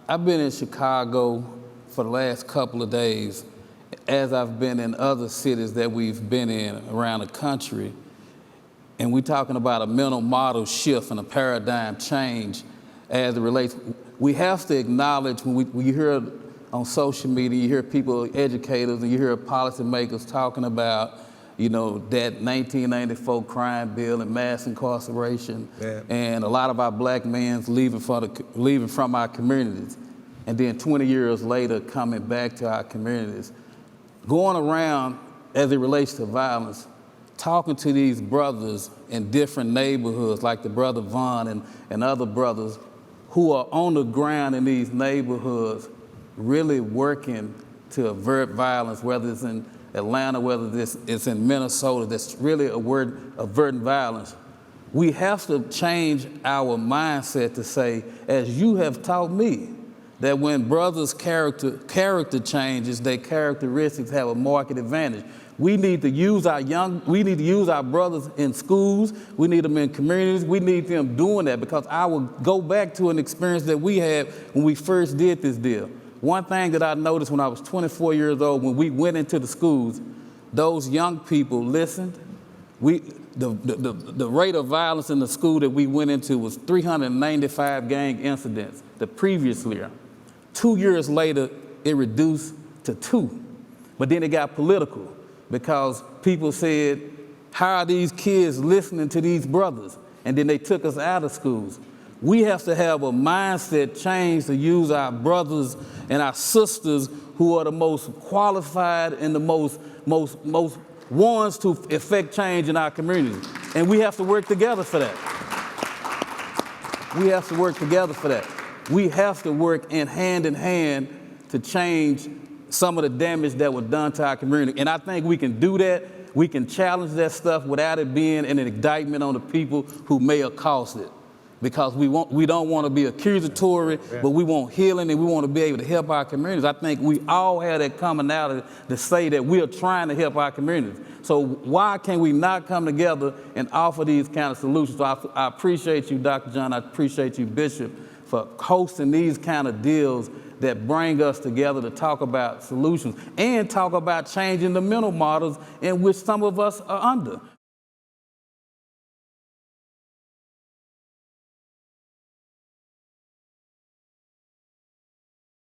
I've been in Chicago for the last couple of days, as I've been in other cities that we've been in around the country, and we're talking about a mental model shift and a paradigm change as it relates. We have to acknowledge when you hear on social media, you hear people, educators, and you hear policymakers talking about, you know, that 1994 crime bill and mass incarceration, and a lot of our black men leaving from our communities, and then 20 years later coming back to our communities. Going around as it relates to violence, talking to these brothers in different neighborhoods, like the brother Vaughn and other brothers who are on the ground in these neighborhoods, really working to avert violence, whether it's in Atlanta, whether it's in Minnesota, that's really averting violence. We have to change our mindset to say, as you have taught me, that when brothers' character changes, their characteristics have a market advantage. We need to use our brothers in schools, we need them in communities, we need them doing that, because I will go back to an experience that we had when we first did this deal. One thing that I noticed when I was 24 years old, when we went into the schools, those young people listened. The rate of violence in the school that we went into was 395 gang incidents the previous year. 2 years later, it reduced to 2. But then it got political because people said, how are these kids listening to these brothers? And then they took us out of schools. We have to have a mindset change to use our brothers and our sisters who are the most qualified and the most ones to effect change in our community. And we have to work together for that. We have to work together for that. We have to work in hand to change some of the damage that was done to our community. And I think we can do that. We can challenge that stuff without it being an indictment on the people who may have caused it. Because we don't want to be accusatory, but we want healing and we want to be able to help our communities. I think we all have that commonality to say that we are trying to help our communities. So why can we not come together and offer these kind of solutions? So I appreciate you, Dr. John, I appreciate you, Bishop, for hosting these kind of deals that bring us together to talk about solutions and talk about changing the mental models in which some of us are under.